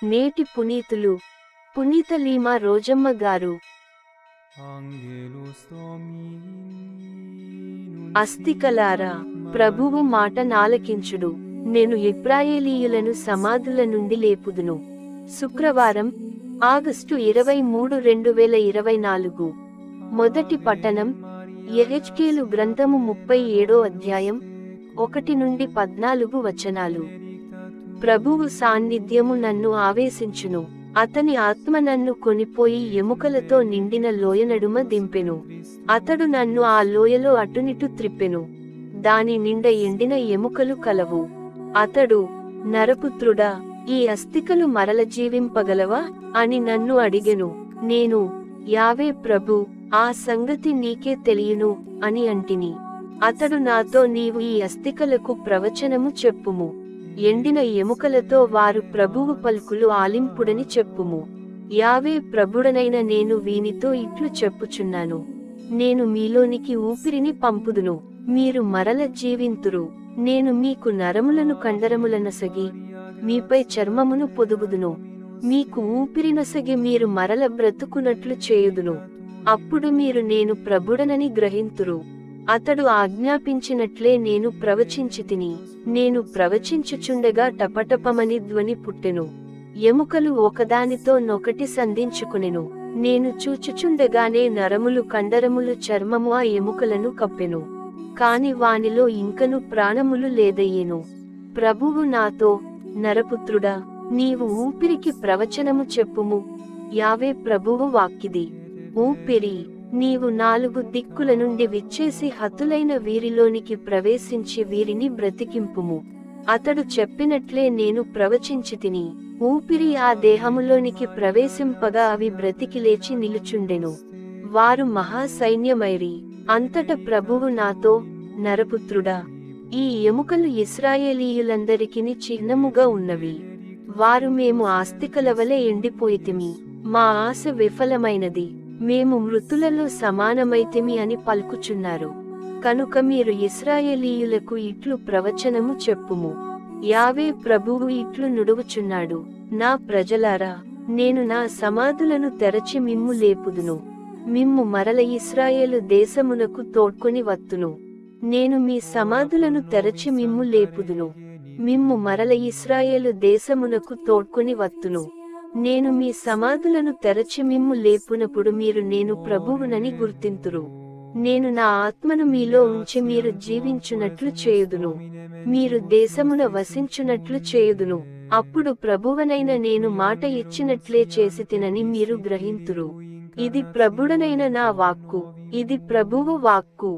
నేటి పునీతులు పునీత లీమా రోజమ్మ గారు. అస్తికలారా, ప్రభువు మాట నాలకించుడు. నేను ఇశ్రాయేలీయులను సమాధుల నుండి లేపుదును. శుక్రవారం, ఆగస్టు 23, 2024. మొదటి పఠనం యెహెజ్కేలు గ్రంథము 37వ అధ్యాయం 1 నుండి 14 వచనాలు. ప్రభువు సాన్నిధ్యము నన్ను ఆవేశించును. అతని ఆత్మ నన్ను కొనిపోయి ఎముకలతో నిండిన లోయ నడుమ దింపెను. అతడు నన్ను ఆ లోయలో అటునిటు త్రిప్పెను. దాని నిండా ఎండిన ఎముకలు కలవు. అతడు, నరపుత్రుడా, ఈ అస్థికలు మరల జీవింపగలవా అని నన్ను అడిగెను. నేను, యావే ప్రభు, ఆ సంగతి నీకే తెలియను అని అంటిని. అతడు నాతో, నీవు ఈ అస్థికలకు ప్రవచనము చెప్పుము. ఎండిన ఎముకలతో వారు ప్రభువు పలుకులు ఆలింపుడని చెప్పుము. యావే ప్రభుడనైన నేను వీనితో ఇట్లు చెప్పుచున్నాను. నేను మీలోనికి ఊపిరిని పంపుదును, మీరు మరల జీవింతురు. నేను మీకు నరములను కండరములనసగి, మీపై చర్మమును పొదుగుదును. మీకు ఊపిరినసగి మీరు మరల బ్రతుకునట్లు చేయుదును. అప్పుడు మీరు నేను ప్రభుడనని గ్రహింతురు. అతడు ఆజ్ఞాపించినట్లే నేను ప్రవచించితిని. నేను ప్రవచించుచుండగా టపటపమని ధ్వని పుట్టెను. ఎముకలు ఒకదానితో నొకటి సంధించుకునెను. నేను చూచుచుండగానే నరములు కండరములు చర్మము ఆ ఎముకలను కప్పెను. కాని వానిలో ఇంకను ప్రాణములు లేదయ్యెను. ప్రభువు నాతో, నరపుత్రుడా, నీవు ఊపిరికి ప్రవచనము చెప్పుము. యావే ప్రభువు వాక్కిది. ఊపిరి, నీవు 4 దిక్కుల నుండి విచ్చేసి హతులైన వీరిలోనికి ప్రవేశించి వీరిని బ్రతికింపుము. అతడు చెప్పినట్లే నేను ప్రవచించితిని. ఊపిరి ఆ దేహములోనికి ప్రవేశింపగా అవి బ్రతికి లేచి నిలుచుండెను. వారు మహాసైన్యమైరి. అంతట ప్రభువు నాతో, నరపుత్రుడా, ఈ ఎముకలు ఇశ్రాయేలీయులందరికిని చిహ్నముగా ఉన్నవి. వారు, మేము ఆస్తికలవలె ఎండిపోయితిమి. మా ఆశ విఫలమైనది. మేము మృతులలో సమానమైతిమి అని పలుకుచున్నారు. కనుక మీరు ఇశ్రాయేలీయులకు ఇట్లు ప్రవచనము చెప్పుము. యావే ప్రభువు ఇట్లు నుడువుచున్నాడు. నా ప్రజలారా, నేను నా సమాధులను తెరచి మిమ్ము లేపుదును. మిమ్ము మరల ఇశ్రాయేలు దేశమునకు తోడ్కొని వత్తును. నేను మీ సమాధులను తెరచి మిమ్ము లేపుదును. మిమ్ము మరల ఇశ్రాయేలు దేశమునకు తోడ్కొని వత్తును. నేను మీ సమాధులను తెరచి మిమ్ము లేపునప్పుడు మీరు నేను ప్రభువునని గుర్తింతురు. నేను నా ఆత్మను మీలో ఉంచి మీరు జీవించునట్లు చేయుదును. మీరు దేశమున వసించునట్లు చేయుదును. అప్పుడు ప్రభువనైన నేను మాట ఇచ్చినట్లే చేసితినని మీరు గ్రహింతురు. ఇది ప్రభుడనైన నా వాక్కు. ఇది ప్రభువు వాక్కు.